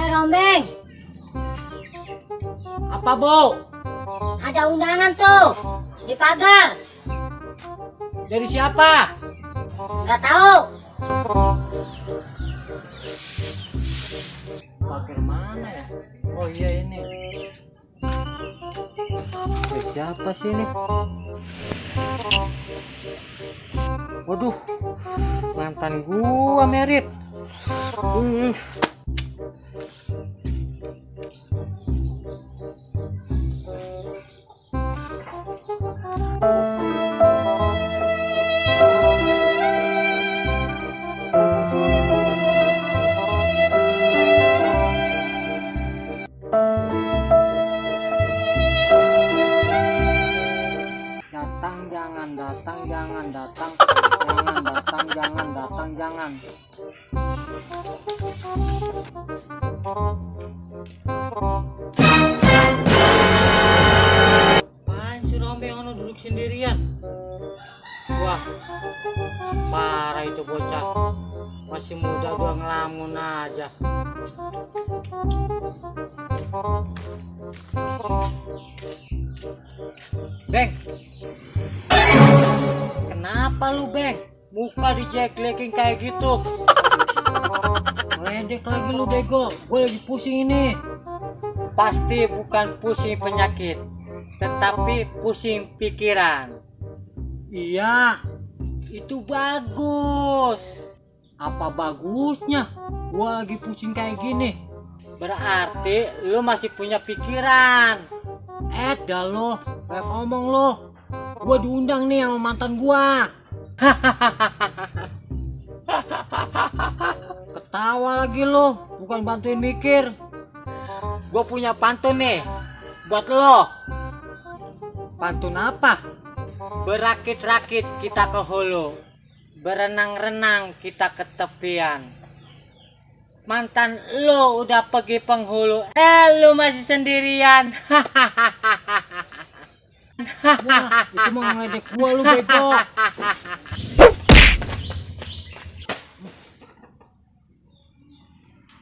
Rombeng, Apa, Bu? ada undangan tuh di pagar. Dari siapa? Nggak tahu. Pagar mana ya? Oh iya ini. Siapa sih ini? Waduh, mantan gua Merit. Jangan. Apaan si Rombe yang duduk sendirian? Wah, parah itu bocah. Masih muda gua ngelamun aja. Beng, kenapa lu, Beng? Muka dijelek-jelekin kayak gitu. Ledek lagi lu, bego. Gue lagi pusing ini. Pasti bukan pusing penyakit, tetapi pusing pikiran. Iya, itu bagus. Apa bagusnya? Gue lagi pusing kayak gini. Berarti lu masih punya pikiran. Dah lo, kayak ngomong lo. Gue diundang nih sama mantan gue. Ketawa lagi lo, bukan bantuin mikir. Gue punya pantun nih buat lo. Pantun apa? Berakit-rakit kita ke hulu, berenang-renang kita ke tepian. Mantan lo udah pergi penghulu, lo masih sendirian. Wah, itu mah ngeledek gua lu, bego.